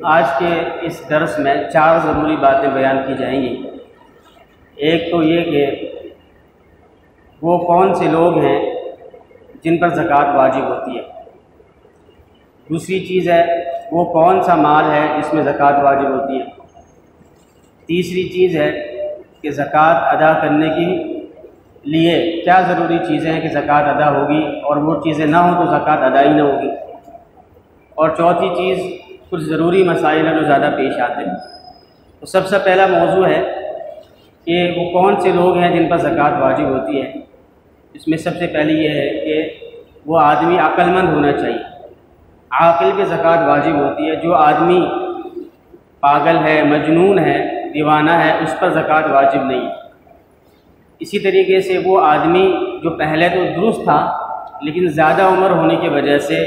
آج کے اس درس میں 4 ضروری باتیں بیان کی جائیں گی۔ ایک تو یہ کہ وہ کون سے لوگ ہیں جن پر زکوٰۃ واجب ہوتی ہے۔ دوسری چیز ہے وہ کون سا مال ہے جس میں زکوٰۃ واجب ہوتی ہے۔ تیسری چیز ہے کہ زکوٰۃ ادا کرنے کے لیے کیا ضروری چیزیں ہیں کہ زکوٰۃ ادا ہوگی، اور وہ چیزیں نہ ہوں تو زکوٰۃ ادا ہی نہ ہوگی۔ اور چوتھی چیز کچھ ضروری مسائل ہیں جو زیادہ پیش آتے ہیں۔ تو سب سے پہلا موضوع ہے کہ وہ کون سے لوگ ہیں جن پر زکوٰۃ واجب ہوتی ہے۔ اس میں سب سے پہلے یہ ہے کہ وہ آدمی عقل مند ہونا چاہیے۔ عاقل پہ زکوٰۃ واجب ہوتی ہے۔ جو آدمی پاگل ہے، مجنون ہے، دیوانہ ہے، اس پر زکوٰۃ واجب نہیں ہے۔ اسی طریقے سے وہ آدمی جو پہلے تو درست تھا لیکن زیادہ عمر ہونے کی وجہ سے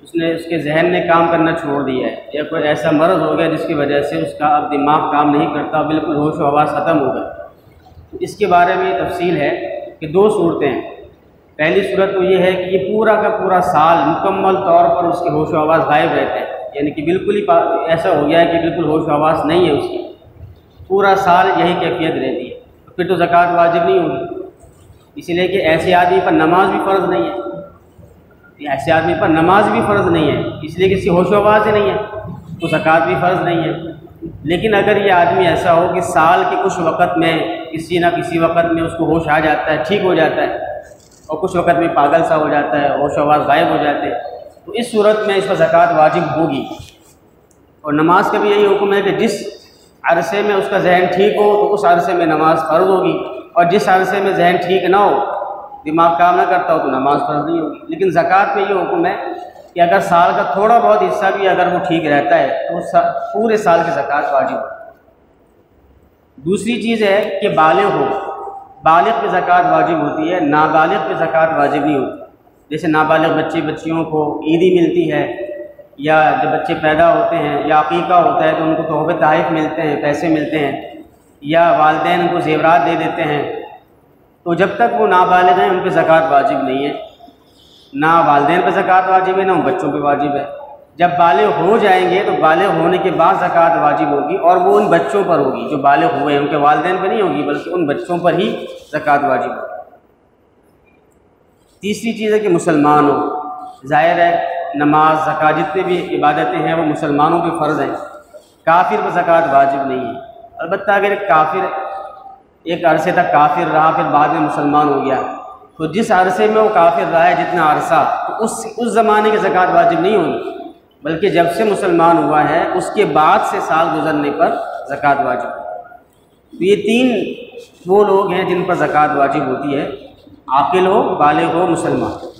اس کے ذہن نے کام کرنا چھوڑ دیا ہے، یا کوئی ایسا مرض ہو گیا جس کی وجہ سے اس کا اب دماغ کام نہیں کرتا، بالکل ہوش و حواس ختم ہو گئے۔ تو اس کے بارے میں تفصیل ہے کہ 2 صورتیں ہیں۔ پہلی صورت تو یہ ہے کہ یہ پورا کا پورا سال مکمل طور پر اس کے ہوش و حواس غائب رہتے ہیں، یعنی کہ بالکل ہی ایسا ہو گیا ہے کہ بالکل ہوش و حواس نہیں ہے اس کی، پورا سال یہی کیفیت رہتی ہے، تو پھر تو زکوٰۃ واجب نہیں ہوگی۔ اسی لیے کہ ایسے آدمی پر نماز بھی فرض نہیں ہے، ایسے آدمی پر نماز بھی فرض نہیں ہے، اس لیے کہ اس کی ہوش و حواس ہی نہیں ہے تو زکوٰۃ بھی فرض نہیں ہے۔ لیکن اگر یہ آدمی ایسا ہو کہ سال کے کچھ وقت میں کسی نہ کسی وقت میں اس کو ہوش آ جاتا ہے، ٹھیک ہو جاتا ہے، اور کچھ وقت میں پاگل سا ہو جاتا ہے، ہوش و حواس غائب ہو جاتے ہیں، تو اس صورت میں اس پر زکوٰۃ واجب ہوگی۔ اور نماز کا بھی یہی حکم ہے کہ جس عرصے میں اس کا ذہن ٹھیک ہو تو اس عرصے میں نماز فرض ہوگی، اور جس عرصے میں ذہن ٹھیک نہ ہو، دماغ کام نہ کرتا ہو، تو نماز فرض نہیں ہوگی۔ لیکن زکوٰۃ میں یہ حکم ہے کہ اگر سال کا تھوڑا بہت حصہ بھی اگر وہ ٹھیک رہتا ہے تو پورے سال کی زکوٰۃ واجب ہو۔ دوسری چیز ہے کہ بالغ ہو، بالغ پہ زکوٰۃ واجب ہوتی ہے، نابالغ پہ زکوٰۃ واجب نہیں ہوتی۔ جیسے نابالغ بچیوں کو عیدی ملتی ہے، یا جب بچے پیدا ہوتے ہیں یا عقیقہ ہوتا ہے تو ان کو تحفے تحائف ملتے ہیں، پیسے ملتے ہیں، یا والدین ان کو زیورات دے دیتے ہیں، تو جب تک وہ نابالغ ہیں ان پہ زکوٰۃ واجب نہیں ہے۔ نہ والدین پہ زکوٰۃ واجب ہے، نہ ان بچوں پہ واجب ہے۔ جب بالغ ہو جائیں گے تو بالغ ہونے کے بعد زکوٰۃ واجب ہوگی، اور وہ ان بچوں پر ہوگی جو بالغ ہوئے ہیں، ان کے والدین پہ نہیں ہوگی بلکہ ان بچوں پر ہی زکوٰۃ واجب ہوگی۔ تیسری چیز ہے کہ مسلمان ہو۔ ظاہر ہے نماز، زکوٰۃ، جتنے بھی عبادتیں ہیں وہ مسلمانوں پہ فرض ہیں، کافر پہ زکوٰۃ واجب نہیں ہے۔ البتہ اگر ایک کافر ایک عرصے تک کافر رہا پھر بعد میں مسلمان ہو گیا، تو جس عرصے میں وہ کافر رہا ہے جتنا عرصہ، تو اس زمانے کی زکوٰۃ واجب نہیں ہوگی، بلکہ جب سے مسلمان ہوا ہے اس کے بعد سے سال گزرنے پر زکوٰۃ واجب ہوگی۔ تو یہ 3 وہ لوگ ہیں جن پر زکوٰۃ واجب ہوتی ہے، عاقل ہو، بالغ ہو، مسلمان۔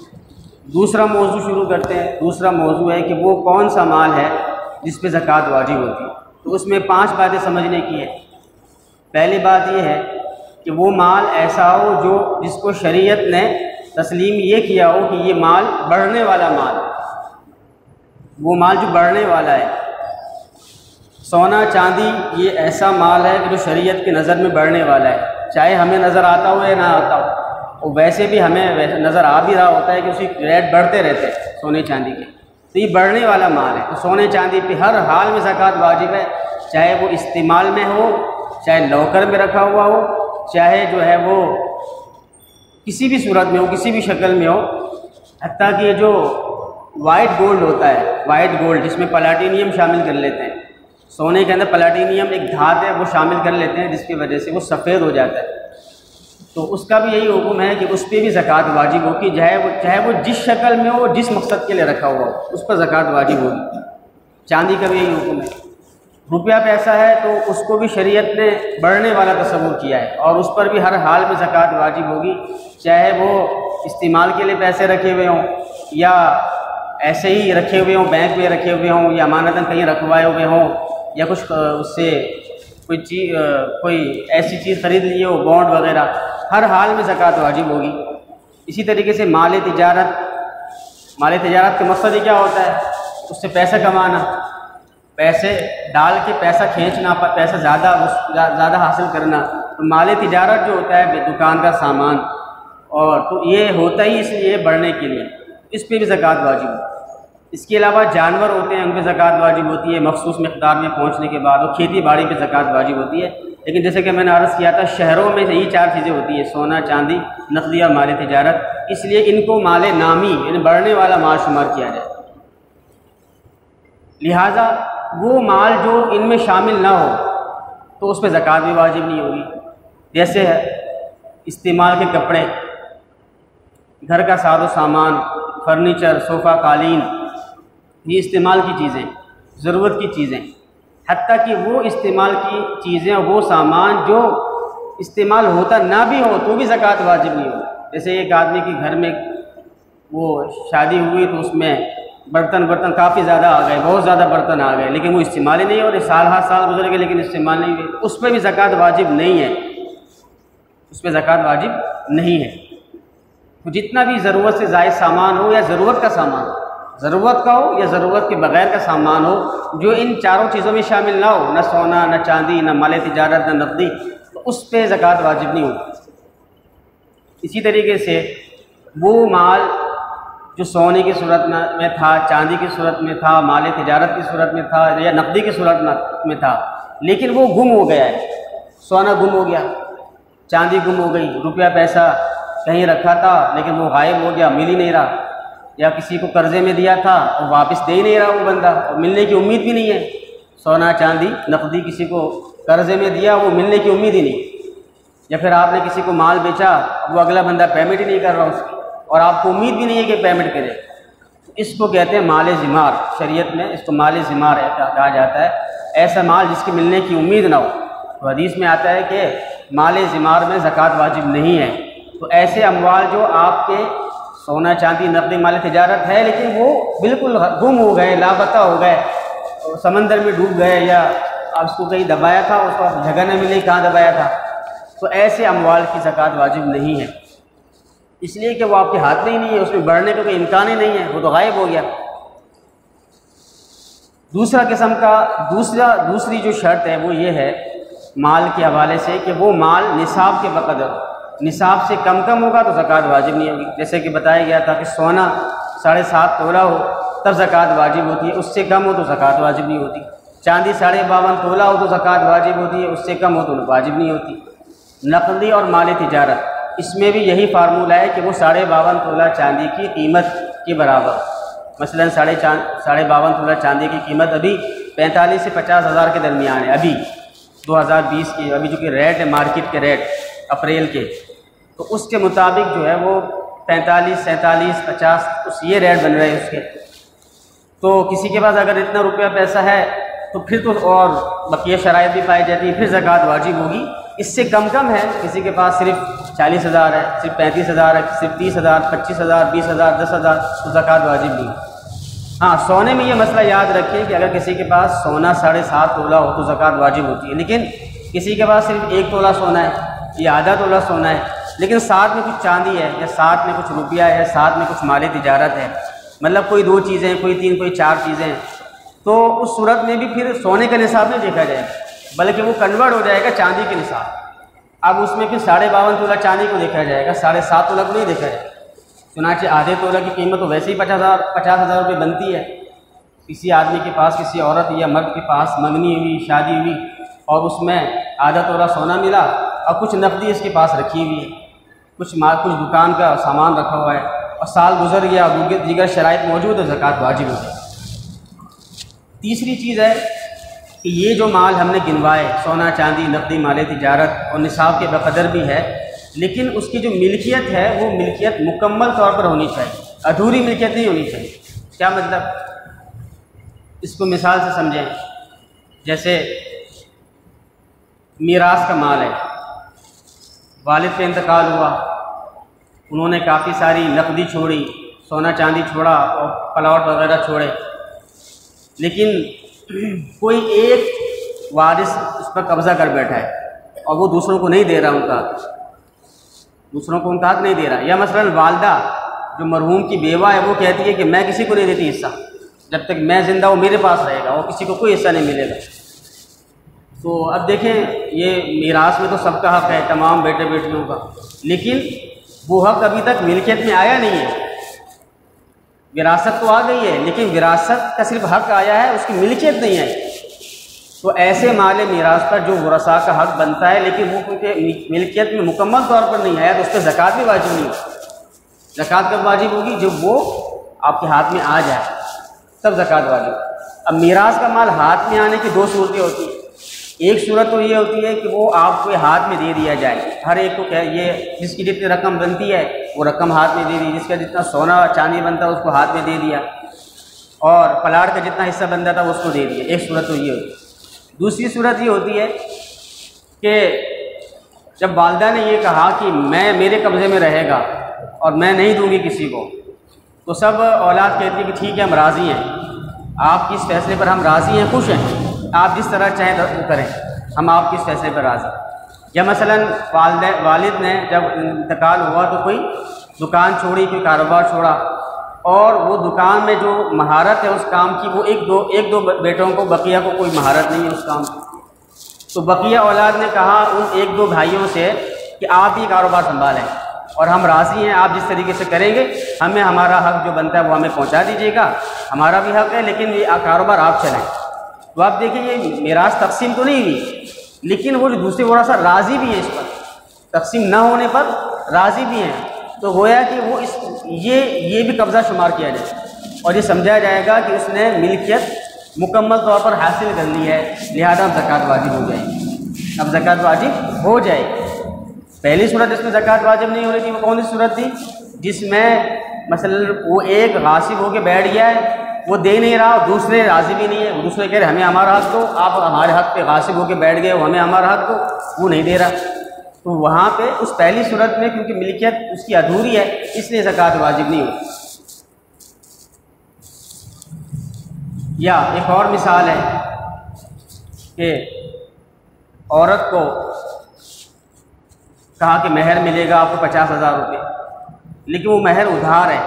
دوسرا موضوع شروع کرتے ہیں۔ دوسرا موضوع ہے کہ وہ کون سا مال ہے جس پہ زکوٰۃ واجب ہوتی ہے۔ تو اس میں 5 باتیں سمجھنے کی ہے۔ پہلی بات یہ ہے کہ وہ مال ایسا ہو جو جس کو شریعت نے تسلیم یہ کیا ہو کہ یہ مال بڑھنے والا مال ہے، وہ مال جو بڑھنے والا ہے۔ سونا چاندی یہ ایسا مال ہے کہ جو شریعت کی نظر میں بڑھنے والا ہے، چاہے ہمیں نظر آتا ہو یا نہ آتا ہو، اور ویسے بھی ہمیں نظر آ بھی رہا ہوتا ہے کہ اس کی ریٹ بڑھتے رہتے ہیں سونے چاندی کے، تو یہ بڑھنے والا مال ہے۔ تو سونے چاندی پہ ہر حال میں زکوٰۃ واجب ہے، چاہے وہ استعمال میں ہو، چاہے لاکر میں رکھا ہوا ہو، چاہے جو ہے وہ کسی بھی صورت میں ہو، کسی بھی شکل میں ہو۔ حتیٰ کہ یہ جو وائٹ گولڈ ہوتا ہے، وائٹ گولڈ جس میں پلاٹینیم شامل کر لیتے ہیں، سونے کے اندر پلاٹینیم ایک دھات ہے وہ شامل کر لیتے ہیں جس کی وجہ سے وہ سفید ہو جاتا ہے، تو اس کا بھی یہی حکم ہے کہ اس پہ بھی زکوٰۃ واجب ہوگی، چاہے وہ جس شکل میں ہو، جس مقصد کے لیے رکھا ہوا ہو، اس پر زکوٰۃ واجب ہوگی۔ چاندی کا بھی یہی حکم ہے۔ روپیہ پیسہ ہے تو اس کو بھی شریعت نے بڑھنے والا تصور کیا ہے، اور اس پر بھی ہر حال میں زکوٰۃ واجب ہوگی، چاہے وہ استعمال کے لیے پیسے رکھے ہوئے ہوں، یا ایسے ہی رکھے ہوئے ہوں، بینک میں رکھے ہوئے ہوں، یا امانتاً کہیں رکھوائے ہوئے ہوں، یا کچھ اس سے کوئی ایسی چیز خرید لی ہو، بانڈ وغیرہ، ہر حال میں زکوٰۃ واجب ہوگی۔ اسی طریقے سے مال تجارت کا مقصد ہی کیا ہوتا ہے؟ اس سے پیسہ کمانا، پیسے ڈال کے پیسہ کھینچنا، پیسہ زیادہ حاصل کرنا۔ تو مال تجارت جو ہوتا ہے دکان کا سامان، اور تو یہ ہوتا ہی اس لیے بڑھنے کے لیے، اس پہ بھی زکوٰۃ واجب ہے۔ اس کے علاوہ جانور ہوتے ہیں، ان پہ زکوٰۃ واجب ہوتی ہے مخصوص مقدار میں پہنچنے کے بعد، اور کھیتی باڑی پہ زکوٰۃ واجب ہوتی ہے۔ لیکن جیسے کہ میں نے عرض کیا تھا، شہروں میں یہی 4 چیزیں ہوتی ہیں: سونا، چاندی، نقدی اور مال تجارت، اس لیے ان کو مال نامی یعنی بڑھنے والا مال شمار کیا جائے۔ لہٰذا وہ مال جو ان میں شامل نہ ہو تو اس پہ زکوٰۃ بھی واجب نہیں ہوگی۔ جیسے استعمال کے کپڑے، گھر کا ساز و سامان، فرنیچر، صوفہ، قالین، یہ استعمال کی چیزیں، ضرورت کی چیزیں، حتیٰ کہ وہ استعمال کی چیزیں اور وہ سامان جو استعمال ہوتا نہ بھی ہو تو بھی زکوٰۃ واجب نہیں ہوگی۔ جیسے ایک آدمی کے گھر میں وہ شادی ہوئی تو اس میں برتن کافی زیادہ آ گئے، بہت زیادہ برتن آ گئے، لیکن وہ استعمال ہی نہیں ہو رہے، سال ہر سال گزر گئے لیکن استعمال نہیں ہوئے، اس پہ بھی زکوٰۃ واجب نہیں ہے، اس پہ زکوٰۃ واجب نہیں ہے۔ تو جتنا بھی ضرورت سے زائد سامان ہو یا ضرورت کا سامان، ضرورت کا ہو یا ضرورت کے بغیر کا سامان ہو، جو ان 4 چیزوں میں شامل نہ ہو، نہ سونا، نہ چاندی، نہ مال تجارت، نہ نقدی، تو اس پہ زکوٰۃ واجب نہیں ہوتی۔ اسی طریقے سے وہ مال جو سونے کی صورت میں تھا، چاندی کی صورت میں تھا، مال تجارت کی صورت میں تھا یا نقدی کی صورت میں تھا، لیکن وہ گم ہو گیا ہے، سونا گم ہو گیا، چاندی گم ہو گئی، روپیہ پیسہ کہیں رکھا تھا لیکن وہ غائب ہو گیا، مل ہی نہیں رہا، یا کسی کو قرضے میں دیا تھا اور واپس دے ہی نہیں رہا وہ بندہ، اور ملنے کی امید بھی نہیں ہے۔ سونا، چاندی، نقدی کسی کو قرضے میں دیا، وہ ملنے کی امید ہی نہیں، یا پھر آپ نے کسی کو مال بیچا، وہ اگلا بندہ پیمنٹ ہی نہیں کر رہا اس کی، اور آپ کو امید بھی نہیں ہے کہ پیمنٹ کرے، اس کو کہتے ہیں مال زمار۔ شریعت میں اس کو مال زمار کہا جاتا ہے، ایسا مال جس کی ملنے کی امید نہ ہو۔ تو حدیث میں آتا ہے کہ مال زمار میں زکوٰۃ واجب نہیں ہے۔ تو ایسے اموال جو آپ کے سونا، چاندی، نقدی، مال تجارت ہے لیکن وہ بالکل گم ہو گئے، لاپتہ ہو گئے، سمندر میں ڈوب گئے، یا آپ اس کو کہیں دبایا تھا، اس کو جگہ نہ ملی کہاں دبایا تھا، تو ایسے اموال کی زکوٰۃ واجب نہیں ہے، اس لیے کہ وہ آپ کے ہاتھ میں ہی نہیں ہے، اس میں بڑھنے کا کوئی امکان ہی نہیں ہے، وہ تو غائب ہو گیا۔ دوسری جو شرط ہے وہ یہ ہے مال کے حوالے سے کہ وہ مال نصاب کے بقدر ہو، نصاب سے کم ہوگا تو زکوٰۃ واجب نہیں ہوگی۔ جیسے کہ بتایا گیا تھا کہ سونا 7.5 تولہ ہو تب زکوٰۃ واجب ہوتی ہے، اس سے کم ہو تو زکوٰۃ واجب نہیں ہوتی۔ چاندی 52.5 تولہ ہو تو زکوٰۃ واجب ہوتی ہے، اس سے کم ہو تو واجب نہیں ہوتی۔ نقدی اور مال تجارت، اس میں بھی یہی فارمولہ ہے کہ وہ 52.5 تولہ چاندی کی قیمت کے برابر، مثلاً 52.5 تولہ چاندی کی قیمت ابھی 45 سے 50 ہزار کے درمیان ہے، ابھی 2020 کی ابھی جو کہ ریٹ ہے مارکیٹ کے ریٹ اپریل کے، تو اس کے مطابق جو ہے وہ 45، 47، 50 یہ ریٹ بن رہے ہیں اس کے۔ تو کسی کے پاس اگر اتنا روپیہ پیسہ ہے تو پھر تو اور بقیہ شرائط بھی پائی جاتی ہیں، پھر زکوٰۃ واجب ہوگی۔ اس سے کم ہے، کسی کے پاس صرف 40,000 ہے، صرف 35,000 ہے، صرف 30,000، 25,000، 20,000، 10,000 تو زکوٰۃ واجب نہیں۔ ہاں، سونے میں یہ مسئلہ یاد رکھیں کہ اگر کسی کے پاس سونا 7.5 تولہ ہو تو زکوٰۃ واجب ہوتی ہے، لیکن کسی کے پاس صرف 1 تولہ سونا ہے یا آدھا تولہ سونا ہے، لیکن ساتھ میں کچھ چاندی ہے یا ساتھ میں کچھ روپیہ ہے، ساتھ میں کچھ مال تجارت ہے، مطلب کوئی 2 چیزیں، کوئی 3، کوئی 4 چیزیں، تو اس صورت میں بھی پھر سونے کا نصاب نہیں دیکھا جائے گا بلکہ وہ کنورٹ ہو جائے گا چاندی کے نصاب۔ اب اس میں پھر 52.5 تولہ چاندی کو دیکھا جائے گا، 7.5 تولہ کو نہیں دیکھا جائے گا۔ چنانچہ آدھے تولہ کی قیمت تو ویسے ہی 50,000 روپے بنتی ہے۔ کسی آدمی کے پاس، کسی عورت یا مرد کے پاس منگنی ہوئی، شادی ہوئی، اور اس میں آدھا تولہ سونا ملا اور کچھ نقدی اس کے پاس رکھی ہوئی ہے، کچھ دکان کا سامان رکھا ہوا ہے، اور سال گزر گیا اور دیگر شرائط موجود ہے، زکوٰۃ واجب ہو گئی۔ تیسری چیز ہے کہ یہ جو مال ہم نے گنوائے، سونا، چاندی، نقدی، مال تجارت اور نصاب کے بقدر بھی ہے، لیکن اس کی جو ملکیت ہے وہ ملکیت مکمل طور پر ہونی چاہیے، ادھوری ملکیت نہیں ہونی چاہیے۔ کیا مطلب؟ اس کو مثال سے سمجھیں، جیسے میراث کا مال ہے، والد کا انتقال ہوا، انہوں نے کافی ساری نقدی چھوڑی، سونا چاندی چھوڑا اور پلاٹ وغیرہ چھوڑے، لیکن کوئی ایک وارث اس پر قبضہ کر بیٹھا ہے اور وہ دوسروں کو نہیں دے رہا، ان کا دوسروں کو ان کا حق نہیں دے رہا۔ یا مثلاً والدہ جو مرحوم کی بیوہ ہے وہ کہتی ہے کہ میں کسی کو نہیں دیتی حصہ، جب تک میں زندہ ہوں میرے پاس رہے گا اور کسی کو کوئی حصہ نہیں ملے گا۔ تو اب دیکھیں، یہ میراث میں تو سب کا حق ہے، تمام بیٹے بیٹیوں کا، لیکن وہ حق ابھی تک ملکیت میں آیا نہیں ہے۔ وراثت تو آ گئی ہے لیکن وراثت کا صرف حق آیا ہے، اس کی ملکیت نہیں آئی۔ تو ایسے مال میراث پر جو ورثاء کا حق بنتا ہے لیکن وہ کیونکہ ملکیت میں مکمل طور پر نہیں آیا تو اس پہ زکوٰۃ بھی واجب نہیں ہوگی۔ زکوٰۃ کب واجب ہوگی؟ جب وہ آپ کے ہاتھ میں آ جائے تب زکوٰۃ واجب۔ اب میراث کا مال ہاتھ میں آنے کی دو صورتیں ہوتی ہیں۔ ایک صورت تو یہ ہوتی ہے کہ وہ آپ کو ہاتھ میں دے دیا جائے، ہر ایک کو یہ جس کی جتنی رقم بنتی ہے وہ رقم ہاتھ میں دے دی، جس کا جتنا سونا چاندی بنتا ہے اس کو ہاتھ میں دے دیا، اور پلاٹ کا جتنا حصہ بنتا تھا اس کو دے دیا۔ ایک صورت تو یہ ہوتی ہے۔ دوسری صورت یہ ہوتی ہے کہ جب والدہ نے یہ کہا کہ میرے قبضے میں رہے گا اور میں نہیں دوں گی کسی کو، تو سب اولاد کہتی ہے کہ ٹھیک ہے ہم راضی ہیں، آپ کی اس فیصلے پر ہم راضی ہیں، خوش ہیں، آپ جس طرح چاہیں وہ کریں، ہم آپ کے اس فیصلے پر راضی ہیں۔ یا مثلا والد نے جب انتقال ہوا تو کوئی دکان چھوڑی، کوئی کاروبار چھوڑا، اور وہ دکان میں جو مہارت ہے اس کام کی وہ ایک دو بیٹوں کو، بقیہ کو کوئی مہارت نہیں ہے اس کام کی، تو بقیہ اولاد نے کہا ان ایک دو بھائیوں سے کہ آپ ہی کاروبار سنبھالیں اور ہم راضی ہیں، آپ جس طریقے سے کریں گے ہمیں ہمارا حق جو بنتا ہے وہ ہمیں پہنچا دیجیے گا، ہمارا بھی حق ہے لیکن یہ کاروبار آپ چلائیں۔ تو آپ دیکھیں یہ میراث تقسیم تو نہیں ہوئی لیکن وہ جو دوسرے ورثاء راضی بھی ہیں، اس پر تقسیم نہ ہونے پر راضی بھی ہیں، تو گویا کہ وہ یہ بھی قبضہ شمار کیا جائے اور یہ سمجھا جائے گا کہ اس نے ملکیت مکمل طور پر حاصل کر لی ہے، لہذا زکوٰۃ واجب ہو جائے گی۔ اب زکوٰۃ واجب ہو جائے گی۔ پہلی صورت جس میں زکوٰۃ واجب نہیں ہو رہی تھی وہ کون سی صورت تھی؟ جس میں مثلا وہ ایک غاصب ہو کے بیٹھ گیا ہے، وہ دے نہیں رہا، دوسرے راضی بھی نہیں ہے، دوسرے کہہ رہے ہمیں ہمارا حق دو، آپ ہمارے حق پہ غاصب ہو کے بیٹھ گئے ہو، ہمیں ہمارا حق دو، وہ نہیں دے رہا، تو وہاں پہ اس پہلی صورت میں کیونکہ ملکیت اس کی ادھوری ہے اس لیے زکوٰۃ واجب نہیں ہوتی۔ یا ایک اور مثال ہے کہ عورت کو کہا کہ مہر ملے گا آپ کو 50,000 روپے، لیکن وہ مہر ادھار ہے،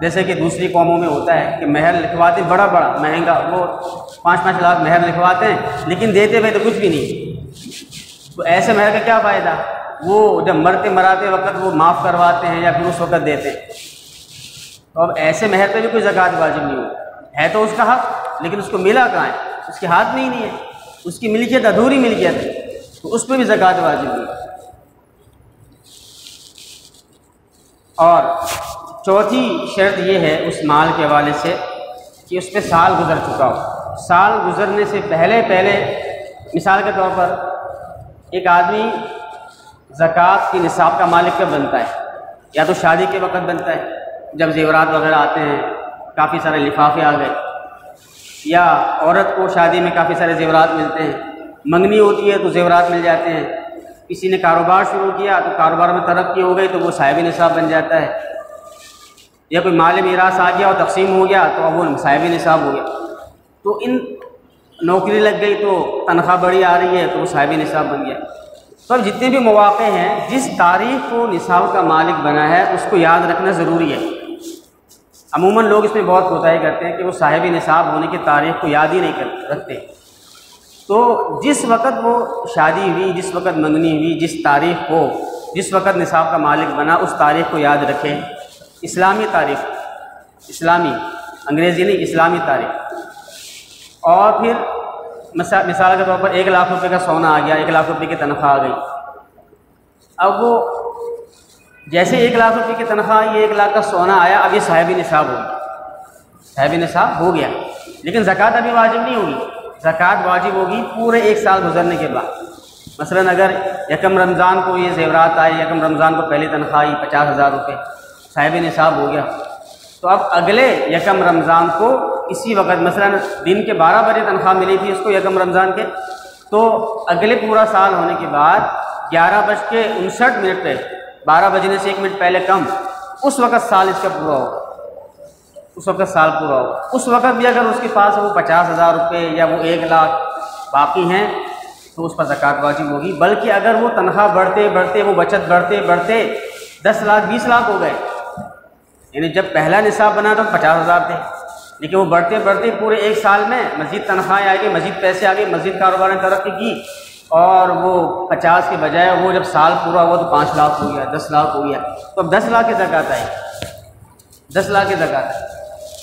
جیسے کہ دوسری قوموں میں ہوتا ہے کہ مہر لکھواتے ہیں بڑا مہنگا، وہ 5-5 لاکھ مہر لکھواتے ہیں لیکن دیتے ہوئے تو کچھ بھی نہیں، تو ایسے مہر کا کیا فائدہ؟ وہ جب مراتے وقت وہ معاف کرواتے ہیں یا پھر اس وقت دیتے ہیں، تو اب ایسے مہر پہ بھی کوئی زکوٰۃ واجب نہیں ہوتی ہے، تو اس کا حق لیکن اس کو ملا کہاں ہے؟ اس کے ہاتھ میں ہی نہیں ہے، اس کی ملکیت ادھوری ملکیت ہے، تو اس پہ بھی زکوٰۃ واجب نہیں ہے۔ اور چوتھی شرط یہ ہے اس مال کے حوالے سے کہ اس پہ سال گزر چکا ہو۔ سال گزرنے سے پہلے مثال کے طور پر ایک آدمی زکوٰۃ کی نصاب کا مالک کب بنتا ہے؟ یا تو شادی کے وقت بنتا ہے جب زیورات وغیرہ آتے ہیں، کافی سارے لفافے آ گئے، یا عورت کو شادی میں کافی سارے زیورات ملتے ہیں، منگنی ہوتی ہے تو زیورات مل جاتے ہیں، کسی نے کاروبار شروع کیا تو کاروبار میں ترقی ہو گئی تو وہ صاحب نصاب بن جاتا ہے، یا کوئی مال میراث آ گیا اور تقسیم ہو گیا تو اب وہ صاحب نصاب ہو گیا، تو ان نوکری لگ گئی تو تنخواہ بڑی آ رہی ہے تو وہ صاحب نصاب بن گیا۔ تو اب جتنے بھی مواقع ہیں جس تاریخ کو نصاب کا مالک بنا ہے اس کو یاد رکھنا ضروری ہے۔ عموماً لوگ اس میں بہت کوتاہی کرتے ہیں کہ وہ صاحب نصاب ہونے کی تاریخ کو یاد ہی نہیں رکھتے، تو جس وقت وہ شادی ہوئی، جس وقت منگنی ہوئی، جس وقت نصاب کا مالک بنا اس تاریخ کو یاد رکھیں، اسلامی تاریخ، اسلامی، انگریزی نہیں، اسلامی تاریخ۔ اور پھر مثال کے طور پر 1 لاکھ روپے کا سونا آ گیا، 1 لاکھ روپے کی تنخواہ آ گئی، اب وہ جیسے 1 لاکھ روپے کی تنخواہ آئی، 1 لاکھ کا سونا آیا، اب یہ صاحب نصاب ہو گیا، صاحب نصاب ہو گیا، لیکن زکوٰۃ ابھی واجب نہیں ہوگی، زکوٰۃ واجب ہوگی پورے 1 سال گزرنے کے بعد۔ مثلا اگر یکم رمضان کو یہ زیورات آئے، یکم رمضان کو پہلی تنخواہ آئی 50,000 روپے، صاحب نصاب ہو گیا، تو اب اگلے یکم رمضان کو اسی وقت مثلا دن کے 12 بجے تنخواہ ملی تھی اس کو یکم رمضان کے، تو اگلے پورا سال ہونے کے بعد 11:59 پہ، 12 بجنے سے 1 منٹ پہلے کم، اس وقت سال اس کا پورا ہوگا، اس وقت سال پورا ہوگا، اس وقت بھی اگر اس کے پاس وہ 50,000 روپے یا وہ 1 لاکھ باقی ہیں تو اس پر زکوٰۃ واجب ہوگی، بلکہ اگر وہ تنخواہ بڑھتے وہ بچت بڑھتے 10 لاکھ 20 لاکھ ہو گئے، یعنی جب پہلا نصاب بنا تو 50,000 تھے، لیکن وہ بڑھتے پورے 1 سال میں مزید تنخواہیں آ گئی، مزید پیسے آ گئے، مزید کاروبار نے ترقی کی، اور وہ 50 کے بجائے وہ جب سال پورا ہوا تو 5 لاکھ ہو گیا، 10 لاکھ ہو گیا، تو اب 10 لاکھ کی زکوٰۃ آئی، 10 لاکھ کی زکوٰۃ آئی۔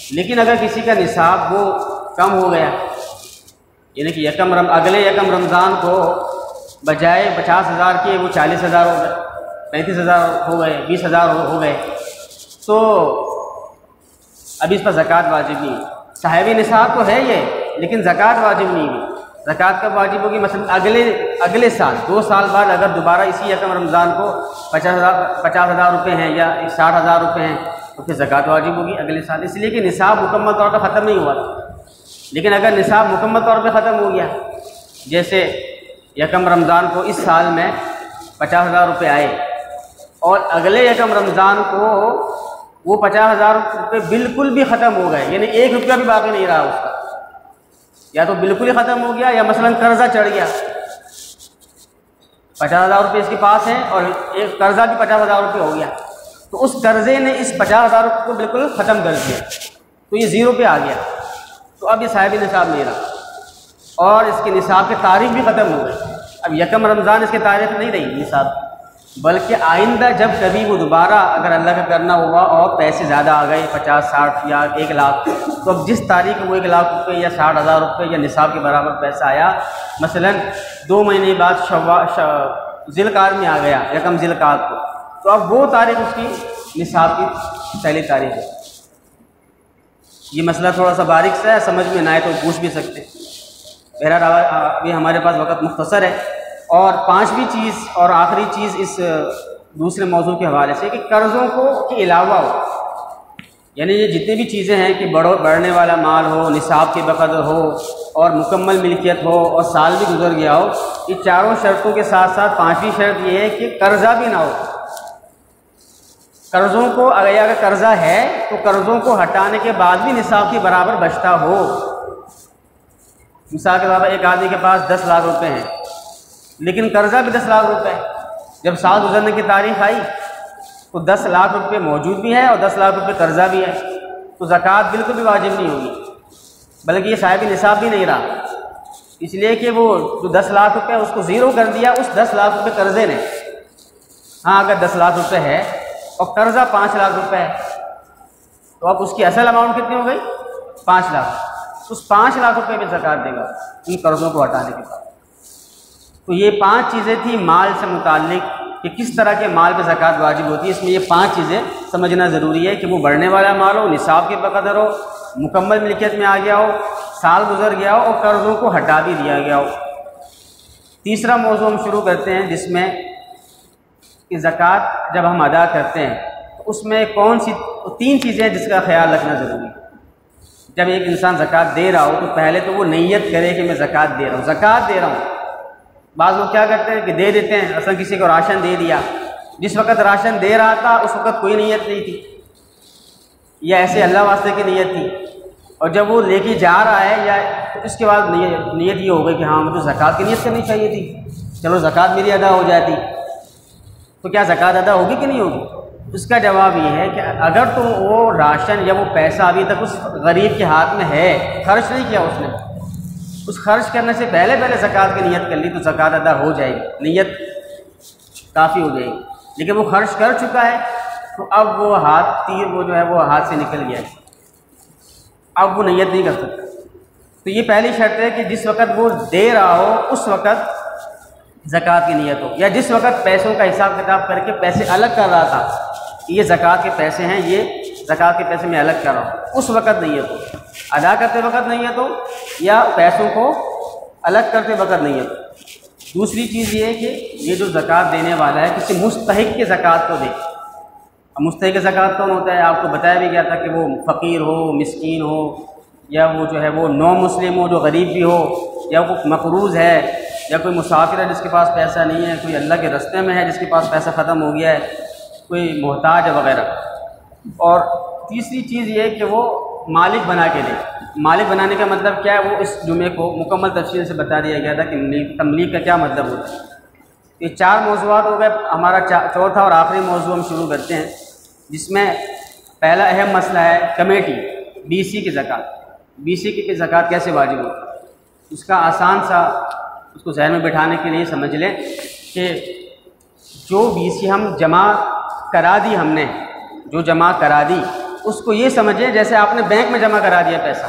لیکن اگر کسی کا نصاب وہ کم ہو گیا، یعنی کہ اگلے یکم رمضان کو بجائے 50,000 کے وہ 40,000 ہو گئے، 35,000 ہو گئے، 20,000 ہو گئے، تو ابھی اس پر زکوٰۃ واجب نہیں ہے۔ صاحب نصاب تو ہے یہ، لیکن زکوٰۃ واجب نہیں ہوئی۔ زکوٰۃ کب واجب ہوگی؟ مثلا اگلے سال 2 سال بعد اگر دوبارہ اسی یکم رمضان کو 50,000 روپے ہیں یا 60,000 روپے ہیں تو پھر زکوٰۃ واجب ہوگی اگلے سال، اس لیے کہ نصاب مکمل طور پر ختم نہیں ہوا تھا۔ لیکن اگر نصاب مکمل طور پہ ختم ہو گیا، جیسے یکم رمضان کو اس سال میں 50,000 روپے آئے اور اگلے یکم رمضان کو وہ 50,000 روپے بالکل بھی ختم ہو گئے، یعنی 1 روپیہ بھی باقی نہیں رہا اس کا، یا تو بالکل ہی ختم ہو گیا یا مثلا قرضہ چڑھ گیا، 50,000 روپے اس کے پاس ہیں اور ایک قرضہ بھی 50,000 روپے ہو گیا، تو اس قرضے نے اس 50,000 روپے کو بالکل ختم کر دیا، تو یہ 0 پہ آ گیا، تو اب یہ صاحب نصاب نہیں رہا اور اس کے نصاب کی تاریخ بھی ختم ہو گئی۔ اب یکم رمضان اس کی تاریخ نہیں رہی نصاب، بلکہ آئندہ جب کبھی وہ دوبارہ اگر اللہ کا کرنا ہوا اور پیسے زیادہ آ گئے 50، 60 یا 1 لاکھ، تو اب جس تاریخ وہ 1 لاکھ روپے یا 60,000 روپے یا نصاب کے برابر پیسہ آیا، مثلا 2 مہینے بعد ذی القعدہ میں آ گیا یکم ذی القعدہ کو، تو اب وہ تاریخ اس کی نصاب کی پہلی تاریخ ہے۔ یہ مسئلہ تھوڑا سا باریک سا ہے، سمجھ میں نہ آئے تو پوچھ بھی سکتے۔ بہرحال ابھی ہمارے پاس وقت مختصر ہے، اور 5ویں چیز اور آخری چیز اس دوسرے موضوع کے حوالے سے کہ قرضوں کے علاوہ ہو، یعنی یہ جتنی بھی چیزیں ہیں کہ بڑھنے والا مال ہو، نصاب کے بقدر ہو اور مکمل ملکیت ہو اور سال بھی گزر گیا ہو، یہ چاروں شرطوں کے ساتھ ساتھ 5ویں شرط یہ ہے کہ قرضہ بھی نہ ہو۔ قرضوں کو اگر قرضہ ہے تو قرضوں کو ہٹانے کے بعد بھی نصاب کے برابر بچتا ہو۔ مثال کے طور پر ایک آدمی کے پاس 10 لاکھ روپے ہیں لیکن قرضہ بھی 10 لاکھ روپے ہے، جب سال گزرنے کی تاریخ آئی تو 10 لاکھ روپے موجود بھی ہے اور 10 لاکھ روپے قرضہ بھی ہے، تو زکوٰۃ بالکل بھی واجب نہیں ہوگی، بلکہ یہ صاحب نصاب بھی نہیں رہا، اس لیے کہ وہ جو 10 لاکھ روپے اس کو 0 کر دیا اس 10 لاکھ روپے قرضے نے۔ ہاں اگر 10 لاکھ روپے ہے اور قرضہ 5 لاکھ روپے ہے تو اب اس کی اصل اماؤنٹ کتنی ہو گئی؟ 5 لاکھ، اس 5 لاکھ روپے میں زکوٰۃ دے گا ان قرضوں کو ہٹانے کے بعد۔ تو یہ 5 چیزیں تھیں مال سے متعلق کہ کس طرح کے مال پہ زکوٰۃ واجب ہوتی ہے۔ اس میں یہ 5 چیزیں سمجھنا ضروری ہے کہ وہ بڑھنے والا مال ہو، نصاب کے بقدر ہو، مکمل ملکیت میں آ گیا ہو، سال گزر گیا ہو اور قرضوں کو ہٹا بھی دیا گیا ہو۔ تیسرا موضوع ہم شروع کرتے ہیں جس میں کہ زکوٰۃ جب ہم ادا کرتے ہیں تو اس میں کون سی 3 چیزیں ہیں جس کا خیال رکھنا ضروری ہے۔ جب ایک انسان زکوٰۃ دے رہا ہو تو پہلے تو وہ نیت کرے کہ میں زکوٰۃ دے رہا ہوں، زکوٰۃ دے رہا ہوں۔ بعض لوگ کیا کرتے ہیں کہ دے دیتے ہیں، اصلا کسی کو راشن دے دیا، جس وقت راشن دے رہا تھا اس وقت کوئی نیت نہیں تھی یا ایسے اللہ واسطے کی نیت تھی، اور جب وہ لے کے جا رہا ہے یا اس کے بعد نیت یہ ہو گئی کہ ہاں مجھے زکوٰۃ کی نیت کرنی چاہیے تھی، چلو زکوٰۃ میری ادا ہو جاتی، تو کیا زکوٰۃ ادا ہوگی کہ نہیں ہوگی؟ اس کا جواب یہ ہے کہ اگر تو وہ راشن یا وہ پیسہ ابھی تک اس غریب کے ہاتھ میں ہے، خرچ نہیں کیا اس نے، اس خرچ کرنے سے پہلے زکوٰۃ کی نیت کر لی تو زکوٰۃ ادا ہو جائے گی، نیت کافی ہو جائے گی۔ لیکن وہ خرچ کر چکا ہے تو اب وہ تیر وہ جو ہے وہ ہاتھ سے نکل گیا ہے، اب وہ نیت نہیں کر سکتا۔ تو یہ پہلی شرط ہے کہ جس وقت وہ دے رہا ہو اس وقت زکوٰۃ کی نیت ہو، یا جس وقت پیسوں کا حساب کتاب کر کے پیسے الگ کر رہا تھا کہ یہ زکوٰۃ کے پیسے ہیں، یہ زکوٰۃ کے پیسے میں الگ کر رہا ہوں، اس وقت نیت ہو، ادا کرتے وقت نیت ہو یا پیسوں کو الگ کرتے وقت نیت ہو۔ دوسری چیز یہ ہے کہ یہ جو زکوٰۃ دینے والا ہے کسی مستحق کے زکوٰۃ کو دے۔ اب مستحق زکوٰۃ کون ہوتا ہے؟ آپ کو بتایا بھی گیا تھا کہ وہ فقیر ہو، مسکین ہو، یا وہ جو ہے وہ نو مسلم ہو جو غریب بھی ہو، یا وہ مقروض ہے، یا کوئی مسافر ہے جس کے پاس پیسہ نہیں ہے، کوئی اللہ کے راستے میں ہے جس کے پاس پیسہ ختم ہو گیا ہے، کوئی محتاج ہے وغیرہ۔ اور تیسری چیز یہ ہے کہ وہ مالک بنا کے دے۔ مالک بنانے کا مطلب کیا ہے وہ اس جمعے کو مکمل تفصیل سے بتا دیا گیا تھا کہ تملیک کا کیا مطلب ہوتا ہے۔ یہ 4 موضوعات ہو گئے، ہمارا چوتھا اور آخری موضوع ہم شروع کرتے ہیں جس میں پہلا اہم مسئلہ ہے کمیٹی، BC کی زکوٰۃ۔ BC کی زکوٰۃ کیسے واجب ہوتی ہے؟ اس کا آسان سا اس کو ذہن میں بٹھانے کے لیے سمجھ لیں کہ جو BC ہم جمع کرا دی، ہم نے جو جمع کرا دی اس کو یہ سمجھیں جیسے آپ نے بینک میں جمع کرا دیا پیسہ،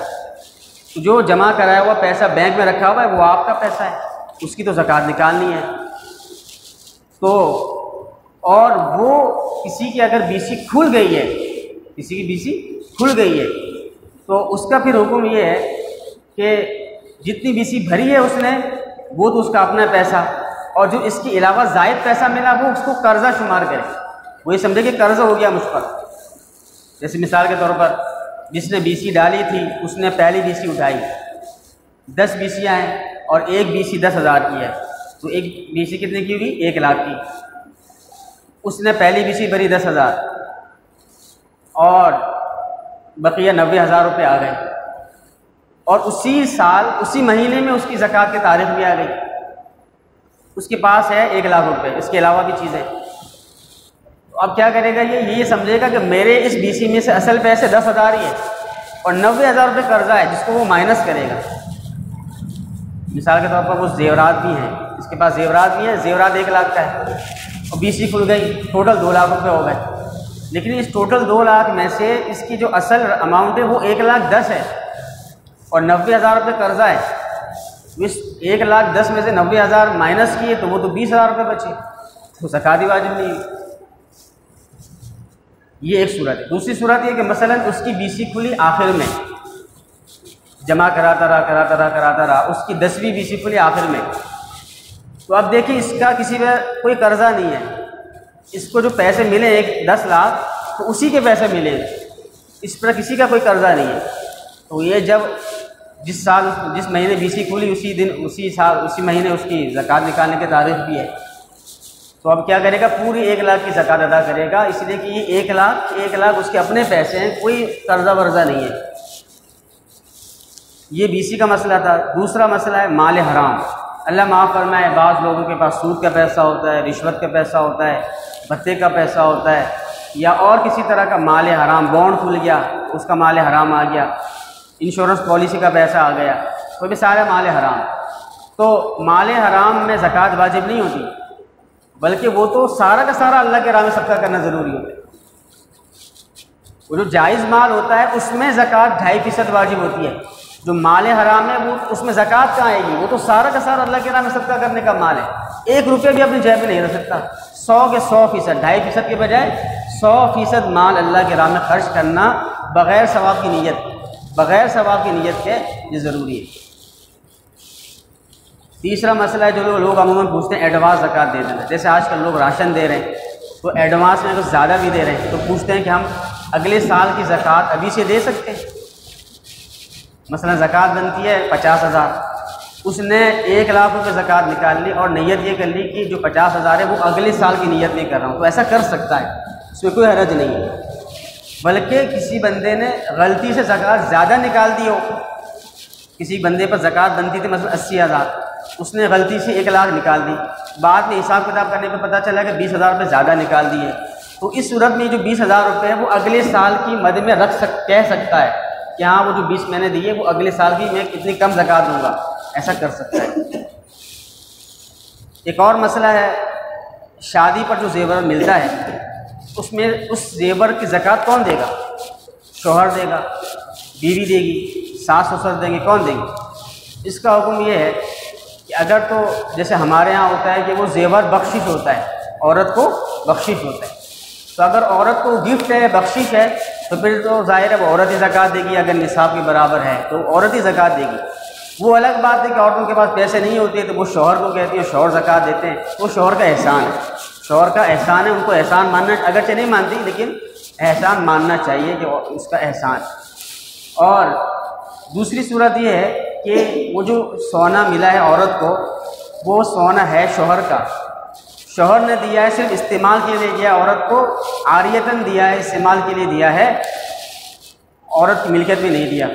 جو جمع کرایا ہوا پیسہ بینک میں رکھا ہوا ہے وہ آپ کا پیسہ ہے، اس کی تو زکوٰۃ نکالنی ہے۔ تو اور وہ کسی کی اگر BC کھل گئی ہے، کسی کی BC کھل گئی ہے تو اس کا پھر حکم یہ ہے کہ جتنی BC بھری ہے اس نے وہ تو اس کا اپنا پیسہ، اور جو اس کے علاوہ زائد پیسہ ملا وہ اس کو قرضہ شمار کرے، وہ یہ سمجھے کہ قرضہ ہو گیا مجھ پر۔ جیسے مثال کے طور پر جس نے BC ڈالی تھی اس نے پہلی BC اٹھائی، 10 BC ہیں اور ایک BC 10,000 کی ہے، تو ایک BC کتنے کی ہوئی؟ 1 لاکھ کی۔ اس نے پہلی BC بھری 10,000 اور بقیہ 90,000 روپے آ گئے، اور اسی سال اسی مہینے میں اس کی زکوٰۃ کی تاریخ بھی آ گئی، اس کے پاس ہے 1 لاکھ روپے، اس کے علاوہ بھی چیزیں۔ تو اب کیا کرے گا؟ یہ سمجھے گا کہ میرے اس BC میں سے اصل پیسے 10,000 ہی ہے اور 90,000 روپے قرضہ ہے جس کو وہ مائنس کرے گا۔ مثال کے طور پر وہ زیورات بھی ہیں، اس کے پاس زیورات بھی ہیں، زیورات 1 لاکھ کا ہے اور BC کھل گئی، ٹوٹل 2 لاکھ روپے ہو گئے، لیکن اس ٹوٹل 2 لاکھ میں سے اس کی جو اصل اماؤنٹ ہے وہ 1,10,000 ہے اور 90,000 روپے قرضہ ہے۔ اس 1,10,000 میں سے 90,000 مائنس کیے تو وہ تو 20,000 روپے بچے، تو زکوٰۃ واجب نہیں ہے۔ یہ ایک صورت ہے۔ دوسری صورت یہ کہ مثلا اس کی BC کھلی آخر میں، جمع کراتا رہا، اس کی 10ویں BC کھلی آخر میں، تو اب دیکھیں اس کا کسی پہ کوئی قرضہ نہیں ہے، اس کو جو پیسے ملے 10 لاکھ تو اسی کے پیسے ملے، اس پر کسی کا کوئی قرضہ نہیں ہے۔ تو یہ جب جس مہینے BC کھلی اسی مہینے اس کی زکوٰۃ نکالنے کی تاریخ بھی ہے، تو اب کیا کرے گا؟ پوری 1 لاکھ کی زکوٰۃ ادا کرے گا، اس لیے کہ یہ 1 لاکھ اس کے اپنے پیسے ہیں، کوئی قرضہ ورضہ نہیں ہے۔ یہ BC کا مسئلہ تھا۔ دوسرا مسئلہ ہے مال حرام۔ اللہ معاف فرمائے، بعض لوگوں کے پاس سود کا پیسہ ہوتا ہے، رشوت کا پیسہ ہوتا ہے، بھتے کا پیسہ ہوتا ہے، یا اور کسی طرح کا مال حرام، بانڈ کھل گیا اس کا مال حرام آ گیا، انشورنس پالیسی کا پیسہ آ گیا، وہ بھی سارا مال حرام۔ تو مال حرام میں زکوٰۃ واجب نہیں ہوتی، بلکہ وہ تو سارا کا سارا اللہ کے راہ میں صدقہ کرنا ضروری ہوتا ہے۔ وہ جو جائز مال ہوتا ہے اس میں زکوٰۃ 2.5% واجب ہوتی ہے، جو مال حرام ہے وہ اس میں زکوٰۃ کہاں آئے گی؟ وہ تو سارا کا سارا اللہ کے راہ میں صدقہ کرنے کا مال ہے، 1 روپیہ بھی اپنی جیب میں نہیں رکھ سکتا۔ 100 کے 100%، 2.5% کے بجائے 100% مال اللہ کے راہ میں خرچ کرنا بغیر ثواب کی نیت کے یہ ضروری ہے۔ تیسرا مسئلہ ہے جو لوگ عموماً پوچھتے ہیں ایڈوانس زکوٰۃ دے دینا، جیسے آج کل لوگ راشن دے رہے ہیں تو ایڈوانس میں کچھ زیادہ بھی دے رہے ہیں، تو پوچھتے ہیں کہ ہم اگلے سال کی زکوٰۃ ابھی سے دے سکتے ہیں؟ مثلا زکوٰۃ بنتی ہے 50,000، اس نے 1 لاکھ روپے زکوٰۃ نکال لی اور نیت یہ کر لی کہ جو 50,000 ہے وہ اگلے سال کی نیت میں کر رہا ہوں، تو ایسا کر سکتا ہے، اس میں کوئی حرج نہیں ہے۔ بلکہ کسی بندے نے غلطی سے زکوٰۃ زیادہ نکال دی ہو، کسی بندے پر زکوٰۃ بنتی تھی مثلا 80,000، اس نے غلطی سے 1 لاکھ نکال دی، بعد میں حساب کتاب کرنے پہ پتہ چلا کہ 20,000 روپے زیادہ نکال دیے، تو اس صورت میں جو 20,000 روپے ہیں وہ اگلے سال کی مد میں کہہ سکتا ہے کہ ہاں وہ جو 20 میں نے دیے وہ اگلے سال کی میں اتنی کم زکوٰۃ دوں گا، ایسا کر سکتا ہے۔ ایک اور مسئلہ ہے، شادی پر جو زیور ملتا ہے اس میں اس زیور کی زکوٰۃ کون دے گا؟ شوہر دے گا، بیوی دے گی، ساس سسر دیں گے، کون دیں گے؟ اس کا حکم یہ ہے کہ اگر تو جیسے ہمارے ہاں ہوتا ہے کہ وہ زیور بخشش ہوتا ہے، عورت کو بخشش ہوتا ہے، تو اگر عورت کو گفٹ ہے، بخشش ہے، تو پھر تو ظاہر ہے وہ عورت ہی زکوٰۃ دے گی، اگر نصاب کے برابر ہے تو عورت ہی زکوٰۃ دے گی۔ وہ الگ بات ہے کہ عورتوں کے پاس پیسے نہیں ہوتے تو وہ شوہر کو کہتی ہے، شوہر زکوٰۃ دیتے ہیں، وہ شوہر کا احسان ہے، شوہر کا احسان ہے، ان کو احسان ماننا، اگرچہ نہیں مانتی لیکن احسان ماننا چاہیے کہ اس کا احسان۔ اور دوسری صورت یہ ہے کہ وہ جو سونا ملا ہے عورت کو، وہ سونا ہے شوہر کا، شوہر نے دیا ہے صرف استعمال کے لیے دیا، عورت کو عاریتاً دیا ہے، استعمال کے لیے دیا ہے، عورت کی ملکیت میں نہیں دیا۔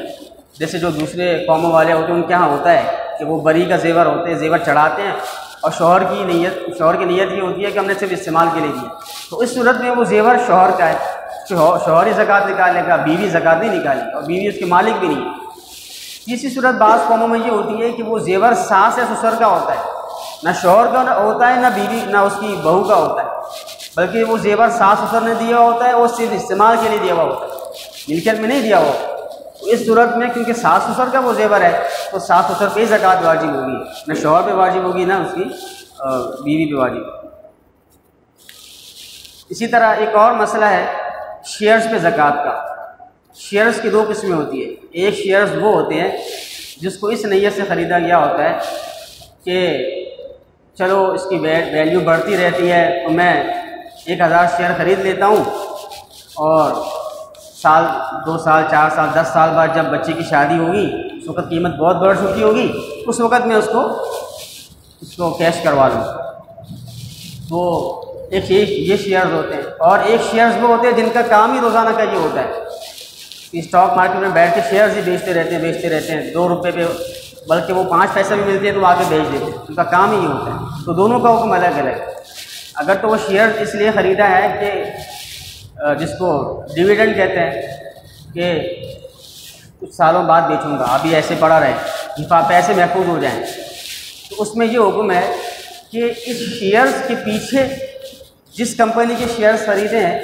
جیسے جو دوسرے قوموں والے ہوتے ہیں ان کے یہاں ہوتا ہے کہ وہ بری کا زیور ہوتے ہیں، زیور چڑھاتے ہیں، اور شوہر کی نیت یہ ہوتی ہے کہ ہم نے صرف استعمال کے لیے دیا، تو اس صورت میں وہ زیور شوہر کا ہے، شوہر ہی زکوٰۃ نکالے گا، بیوی زکوٰۃ نہیں نکالے گی، اور بیوی اس کے مالک بھی نہیں ہے۔ تیسری صورت بعض قوموں میں یہ ہوتی ہے کہ وہ زیور ساس یا سسر کا ہوتا ہے، نہ شوہر کا ہوتا ہے، نہ بیوی، نہ اس کی بہو کا ہوتا ہے، بلکہ وہ زیور ساس سسر نے دیا ہوتا ہے، وہ صرف استعمال کے لیے دیا ہوا ہوتا ہے، ملکیت میں نہیں دیا ہو، تو اس صورت میں کیونکہ ساس سسر کا وہ زیور ہے تو ساس سسر پہ ہی زکوٰۃ واجب ہوگی، نہ شوہر پہ واجب ہوگی نہ اس کی بیوی پہ واجب ہوگی۔ اسی طرح ایک اور مسئلہ ہے شیئرز پہ زکوٰۃ کا۔ شیئرز کی دو قسمیں ہوتی ہیں، ایک شیئرز وہ ہوتے ہیں جس کو اس نیت سے خریدا گیا ہوتا ہے کہ چلو اس کی ویلیو بڑھتی رہتی ہے تو میں 1000 شیئر خرید لیتا ہوں اور سال 2 سال 4 سال 10 سال بعد جب بچے کی شادی ہوگی اس وقت قیمت بہت بڑھ چکی ہوگی، اس وقت میں اس کو کیش کروا لوں۔ تو ایک یہ شیئرز ہوتے ہیں، اور ایک شیئرز وہ ہوتے ہیں جن کا کام ہی روزانہ کا یہ ہوتا ہے کہ اسٹاک مارکیٹ میں بیٹھ کے شیئرز ہی بیچتے رہتے ہیں 2 روپے پہ، بلکہ وہ 5 پیسہ بھی ملتے ہیں تو آگے بیچ دیتے ہیں، ان کا کام ہی یہ ہوتا ہے۔ تو دونوں کا حکم الگ الگ ہے۔ اگر تو وہ شیئر اس لیے خریدا ہے کہ جس کو ڈیویڈنڈ کہتے ہیں کہ کچھ سالوں بعد بیچوں گا، ابھی ایسے پڑا رہے پیسے محفوظ ہو جائیں، تو اس میں یہ حکم ہے کہ اس شیئرز کے پیچھے جس کمپنی کے شیئرز خریدے ہیں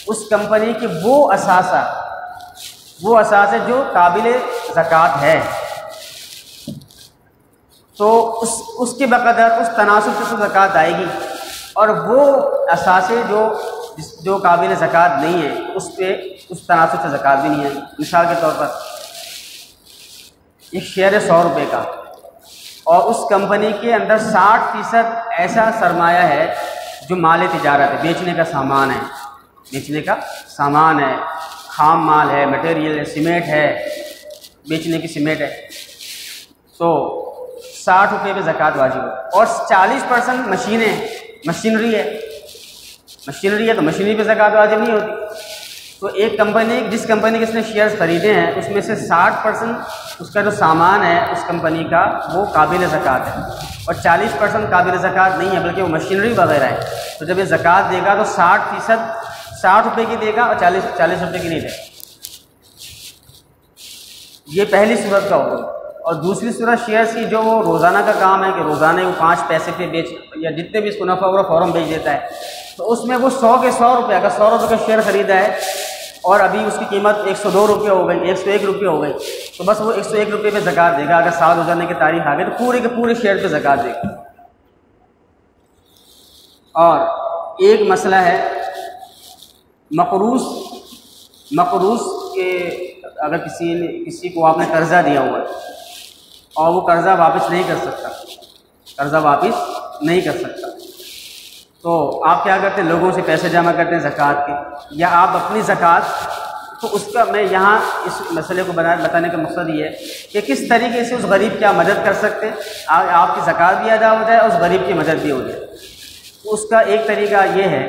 اس کمپنی کے وہ اثاثے جو قابل زکوٰۃ ہے، تو اس کے بقدر اس تناسب سے زکوٰۃ آئے گی، اور وہ اثاثے جو قابل زکوٰۃ نہیں ہے اس پہ اس تناسب سے زکوٰۃ بھی نہیں ہے۔ مثال کے طور پر ایک شیئر ہے 100 روپے کا، اور اس کمپنی کے اندر 60% ایسا سرمایہ ہے جو مال تجارت ہے، بیچنے کا سامان ہے، خام مال ہے، مٹیریل ہے، سیمنٹ ہے، بیچنے کی سیمنٹ ہے، تو 60 روپے پہ زکوٰۃ واجب ہے۔ اور 40% مشینری ہے تو مشینری پہ زکوٰۃ واجب نہیں ہوتی۔ تو ایک کمپنی جس کمپنی کے اس نے شیئرز خریدے ہیں اس میں سے 60% اس کا جو سامان ہے اس کمپنی کا وہ قابل زکوٰۃ ہے، اور 40% قابل زکوٰۃ نہیں ہے بلکہ وہ مشینری وغیرہ ہے۔ تو جب یہ زکوٰۃ دے گا تو 60% 60 روپے کی دے گا اور 40 روپے کی نہیں دے گا۔ یہ پہلی صورت کا حکم۔ اور دوسری صورت شیئرز کی جو وہ روزانہ کا کام ہے کہ روزانہ وہ 5 پیسے پہ بیچ یا جتنے بھی اس کو نفع ہو رہا فوراً بیچ دیتا ہے، تو اس میں وہ 100 کے 100 روپے، اگر 100 روپے کا شیئر خریدا ہے اور ابھی اس کی قیمت 102 روپے ہو گئی، 101 روپے ہو گئی، تو بس وہ 101 روپے پہ زکوٰۃ دے گا۔ اگر سال گزرنے کی تاریخ آ گئی تو پورے کے پورے شیئر پہ زکوٰۃ دے گا۔ اور ایک مسئلہ ہے مقروض کے، اگر کسی کو آپ نے قرضہ دیا ہوا ہے اور وہ قرضہ واپس نہیں کر سکتا، تو آپ کیا کرتے ہیں؟ لوگوں سے پیسے جمع کرتے ہیں زکوٰۃ کے، یا آپ اپنی زکوٰۃ تو اس کا میں یہاں اس مسئلے کو بتانے کا مقصد یہ ہے کہ کس طریقے سے اس غریب کی آپ مدد کر سکتے ہیں، آپ کی زکوٰۃ بھی ادا ہو جائے اور اس غریب کی مدد بھی ہو جائے۔ تو اس کا ایک طریقہ یہ ہے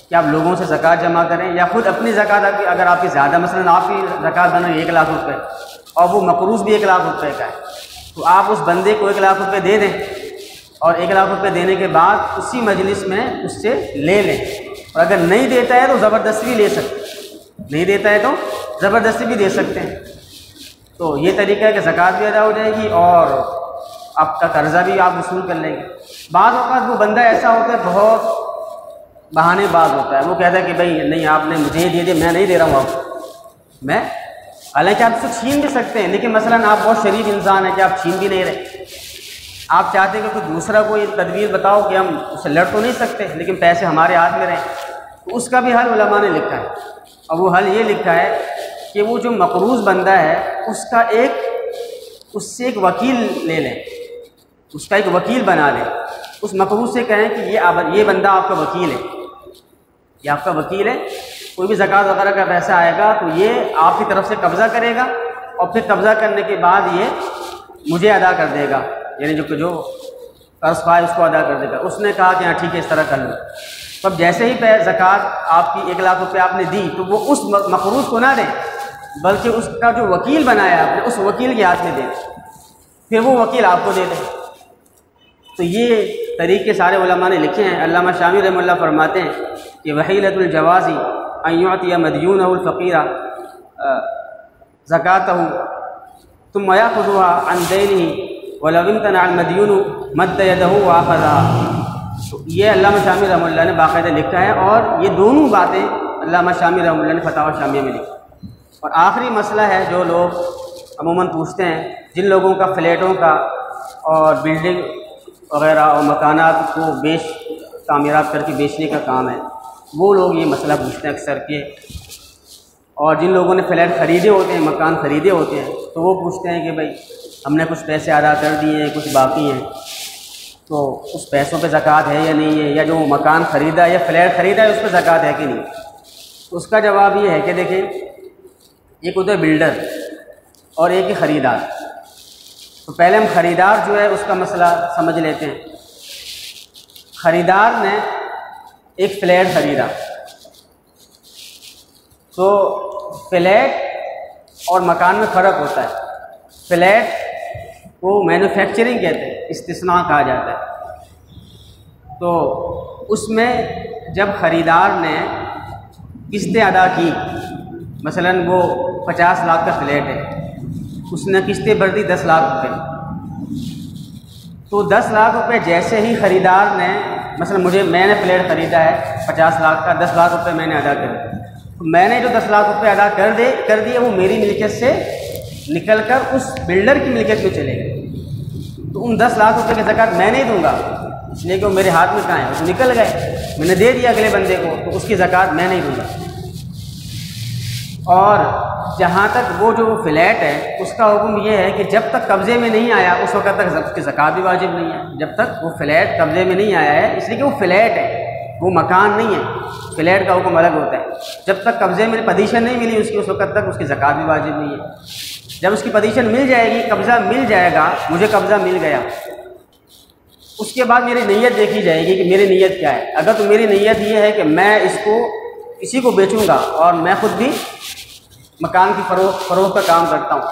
کہ آپ لوگوں سے زکوٰۃ جمع کریں، یا خود اپنی زکوٰۃ اگر آپ کی زیادہ، مثلاً آپ کی زکوٰۃ بن رہی ہے 1 لاکھ روپے اور وہ مقروض بھی 1 لاکھ روپے کا ہے، تو آپ اس بندے کو 1 لاکھ روپے دے دیں، اور 1 لاکھ روپے دینے کے بعد اسی مجلس میں اس سے لے لیں، اور اگر نہیں دیتا ہے تو زبردستی بھی لے سکتے ہیں، نہیں دیتا ہے تو زبردستی بھی دے سکتے ہیں۔ تو یہ طریقہ ہے کہ زکوٰۃ بھی ادا ہو جائے گی اور آپ کا قرضہ بھی آپ وصول کر لیں گے۔ بعض اوقات وہ بندہ ایسا ہوتا ہے، بہت بہانے باز ہوتا ہے، وہ کہتا ہے کہ بھائی نہیں آپ نے مجھے دے دیا، میں نہیں دے رہا ہوں آپ، میں حالانکہ آپ سے چھین بھی سکتے ہیں، لیکن مثلاً آپ بہت شریف انسان ہیں کہ آپ چھین بھی نہیں رہے، آپ چاہتے ہیں کہ کوئی دوسرا کوئی تدبیر بتاؤ کہ ہم اسے لڑ تو نہیں سکتے لیکن پیسے ہمارے ہاتھ میں رہیں، تو اس کا بھی حل علماء نے لکھا ہے، اور وہ حل یہ لکھا ہے کہ وہ جو مقروض بندہ ہے اس سے ایک وکیل لے لیں، اس کا ایک وکیل بنا لیں، اس مقروض سے کہیں کہ یہ بندہ آپ کا وکیل ہے، یہ آپ کا وکیل ہے، کوئی بھی زکوٰۃ وغیرہ کا پیسہ آئے گا تو یہ آپ کی طرف سے قبضہ کرے گا، اور پھر قبضہ کرنے کے بعد یہ مجھے ادا کر دے گا، یعنی جو قرض خواہ ہے اس کو ادا کر دے گا۔ اس نے کہا کہ ہاں ٹھیک ہے اس طرح کر لوں، تو اب جیسے ہی زکوٰۃ آپ کی 1 لاکھ روپے آپ نے دی تو وہ اس مقروض کو نہ دیں بلکہ اس کا جو وکیل بنایا آپ نے اس وکیل کے ہاتھ میں دیں، پھر وہ وکیل آپ کو دے دیں۔ تو یہ طریقے سارے علماء نے لکھے ہیں۔ علامہ شامی رحمہ اللہ فرماتے ہیں کہ وحیلۃ الجواز ان یعطی مدیونہ الفقیر زکاتہ ثم یاخذها عن دینہ ولو امتنع المدیون مد یدہ واخذها۔ تو یہ علامہ شامی رحمہ اللہ نے باقاعدہ لکھا ہے، اور یہ دونوں باتیں علامہ شامی رحمہ اللہ نے فتاوی شامیہ میں لکھی۔ اور آخری مسئلہ ہے جو لوگ عموماً پوچھتے ہیں، جن لوگوں کا فلیٹوں کا اور بلڈنگ وغیرہ اور مکانات کو تعمیرات کر کے بیچنے کا کام ہے، وہ لوگ یہ مسئلہ پوچھتے ہیں اکثر کہ، اور جن لوگوں نے فلیٹ خریدے ہوتے ہیں، مکان خریدے ہوتے ہیں، تو وہ پوچھتے ہیں کہ بھائی ہم نے کچھ پیسے ادا کر دیے ہیں، کچھ باقی ہیں، تو اس پیسوں پہ زکوٰۃ ہے یا نہیں ہے، یا جو مکان خریدا ہے یا فلیٹ خریدا ہے اس پہ زکوٰۃ ہے کہ نہیں؟ تو اس کا جواب یہ ہے کہ دیکھیں، ایک ہوتا ہے بلڈر اور ایک ہی خریدار۔ تو پہلے ہم خریدار جو ہے اس کا مسئلہ سمجھ لیتے ہیں۔ خریدار نے ایک فلیٹ خریدا، تو فلیٹ اور مکان میں فرق ہوتا ہے۔ فلیٹ کو مینوفیکچرنگ کہتے ہیں، استثناء کہا جاتا ہے۔ تو اس میں جب خریدار نے قسطیں ادا کی، مثلاً وہ 50 لاکھ کا فلیٹ ہے، اس نے قسطیں بھر دی 10 لاکھ روپے، تو 10 لاکھ روپے جیسے ہی خریدار نے، مثلا میں نے فلیٹ خریدا ہے 50 لاکھ کا، 10 لاکھ روپے میں نے ادا کر دیے، تو میں نے جو 10 لاکھ روپے ادا کر دیے وہ میری ملکیت سے نکل کر اس بلڈر کی ملکیت میں چلے گئے، تو ان 10 لاکھ روپے کی زکوٰۃ میں نہیں دوں گا، اس لیے کہ وہ میرے ہاتھ میں کہاں ہے، وہ نکل گئے، میں نے دے دیا اگلے بندے کو، تو اس کی زکوٰۃ میں نہیں دوں گا۔ اور جہاں تک وہ جو فلیٹ ہے اس کا حکم یہ ہے کہ جب تک قبضے میں نہیں آیا اس وقت تک اس کی زکوٰۃ بھی واجب نہیں ہے، جب تک وہ فلیٹ قبضے میں نہیں آیا ہے، اس لیے کہ وہ فلیٹ ہے، وہ مکان نہیں ہے، فلیٹ کا حکم الگ ہوتا ہے۔ جب تک قبضے میں پوزیشن نہیں ملی اس کی، اس وقت تک اس کی زکوٰۃ بھی واجب نہیں ہے۔ جب اس کی پوزیشن مل جائے گی، قبضہ مل جائے گا، مجھے قبضہ مل گیا، اس کے بعد میری نیت دیکھی جائے گی کہ میری نیت کیا ہے۔ اگر تو میری نیت یہ ہے کہ میں اس کو کسی کو بیچوں گا اور میں خود بھی مکان کی فروخت کا کام کرتا ہوں،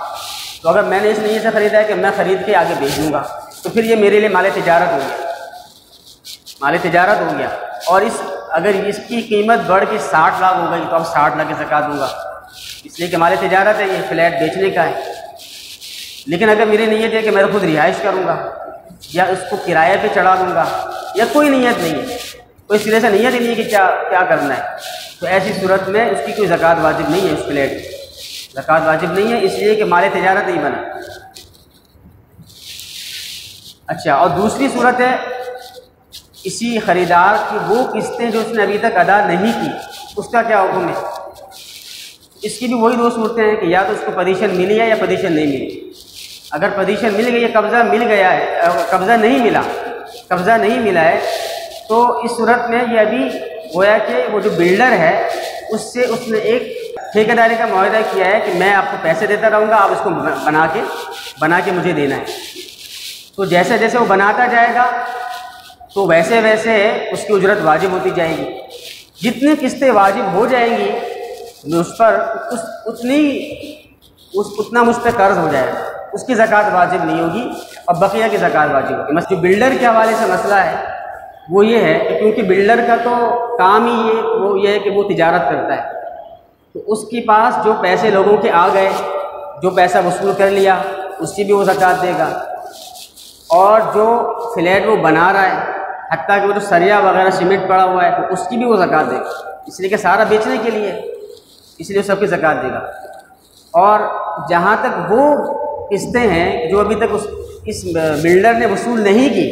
تو اگر میں نے اس نیت سے خریدا ہے کہ میں خرید کے آگے بیچ دوں گا، تو پھر یہ میرے لیے مال تجارت ہو گیا، مال تجارت ہو گیا۔ اور اگر اس کی قیمت بڑھ کے 60 لاکھ ہو گئی تو اب 60 لاکھ کی زکوٰۃ دوں گا، اس لیے کہ مال تجارت ہے، یہ فلیٹ بیچنے کا ہے۔ لیکن اگر میری نیت ہے کہ میں خود رہائش کروں گا یا اس کو کرایہ پہ چڑھا دوں گا، یا کوئی نیت نہیں ہے، کوئی سرے سے نیت ہی نہیں ہے کہ کیا کرنا ہے، تو ایسی صورت میں اس کی کوئی زکوٰۃ واجب نہیں ہے، اس فلیٹ کی زکوٰۃ واجب نہیں ہے، اس لیے کہ مال تجارت نہیں بنا۔ اچھا، اور دوسری صورت ہے اسی خریدار کی وہ قسطیں جو اس نے ابھی تک ادا نہیں کی، اس کا کیا حکم ہے؟ اس کی بھی وہی دو صورتیں ہیں کہ یا تو اس کو پوزیشن ملی ہے یا پوزیشن نہیں ملی۔ اگر پوزیشن مل گئی ہے، قبضہ مل گیا ہے، قبضہ نہیں ملا ہے، تو اس صورت میں یہ ابھی گویا کہ وہ جو بلڈر ہے اس سے اس نے ایک ٹھیکیداری کا معاہدہ کیا ہے کہ میں آپ کو پیسے دیتا رہوں گا، آپ اس کو بنا کے مجھے دینا ہے۔ تو جیسے جیسے وہ بناتا جائے گا تو ویسے ویسے اس کی اجرت واجب ہوتی جائے گی۔ جتنی قسطیں واجب ہو جائیں گی اس پر اتنا مجھ پہ قرض ہو جائے گا، اس کی زکوٰۃ واجب نہیں ہوگی اور بقیہ کی زکوٰۃ واجب ہوگی۔ جو بلڈر کے حوالے سے مسئلہ ہے وہ یہ ہے کہ کیونکہ بلڈر کا تو کام ہی یہ ہے کہ وہ تجارت کرتا ہے، تو اس کے پاس جو پیسے لوگوں کے آ گئے، جو پیسہ وصول کر لیا، اس کی بھی وہ زکوٰۃ دے گا، اور جو فلیٹ وہ بنا رہا ہے، حتیٰ کہ وہ جو سریا وغیرہ سیمنٹ پڑا ہوا ہے، تو اس کی بھی وہ زکوٰۃ دے گا، اس لیے کہ سارا بیچنے کے لیے، اس لیے سب کی زکوٰۃ دے گا۔ اور جہاں تک وہ قسطیں ہیں جو ابھی تک اس بلڈر نے وصول نہیں کی،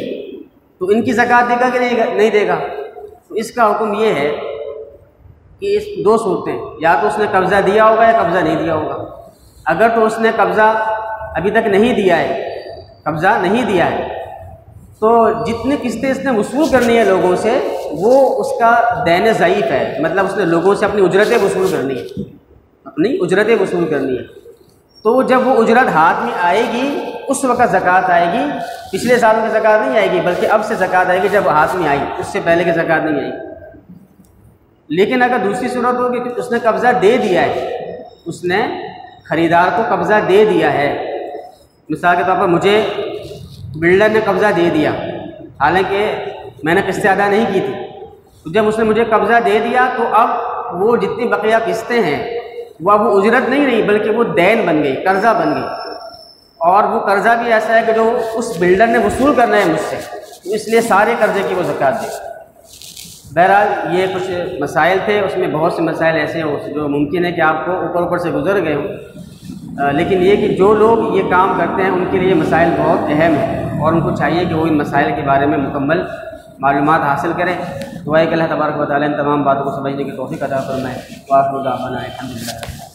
تو ان کی زکوٰۃ دے گا کہ نہیں دے گا؟ تو اس کا حکم یہ ہے کہ اس دو صورتیں، یا تو اس نے قبضہ دیا ہوگا یا قبضہ نہیں دیا ہوگا۔ اگر تو اس نے قبضہ ابھی تک نہیں دیا ہے، تو جتنی قسطیں اس نے وصول کرنی ہے لوگوں سے، وہ اس کا دین ضعیف ہے، مطلب اس نے لوگوں سے اپنی اجرتیں وصول کرنی ہے، تو جب وہ اجرت ہاتھ میں آئے گی اس وقت زکوٰۃ آئے گی۔ پچھلے سالوں کی زکوٰۃ نہیں آئے گی، بلکہ اب سے زکوٰۃ آئے گی جب ہاتھ میں آئی، اس سے پہلے کی زکوٰۃ نہیں آئی۔ لیکن اگر دوسری صورت ہوگی کہ اس نے قبضہ دے دیا ہے، اس نے خریدار کو قبضہ دے دیا ہے، مثال کے طور پر مجھے بلڈر نے قبضہ دے دیا، حالانکہ میں نے قسطیں ادا نہیں کی تھی، تو جب اس نے مجھے قبضہ دے دیا تو اب وہ جتنی بقیہ قسطیں ہیں وہ اجرت نہیں رہی، بلکہ وہ دین بن گئی، قرضہ بن گئی، اور وہ قرضہ بھی ایسا ہے کہ جو اس بلڈر نے وصول کرنا ہے مجھ سے، تو اس لیے سارے قرضے کی وہ زکوٰۃ دے۔ بہرحال یہ کچھ مسائل تھے، اس میں بہت سے مسائل ایسے ہیں جو ممکن ہے کہ آپ کو اوپر سے گزر گئے ہوں، لیکن یہ کہ جو لوگ یہ کام کرتے ہیں ان کے لیے یہ مسائل بہت اہم ہیں اور ان کو چاہیے کہ وہ ان مسائل کے بارے میں مکمل معلومات حاصل کریں۔ دعا ہے کہ اللہ تبارک و تعالیٰ ان تمام باتوں کو سمجھنے کی توفیق عطا فرمائے۔ وآخر دعوانا الحمدللہ۔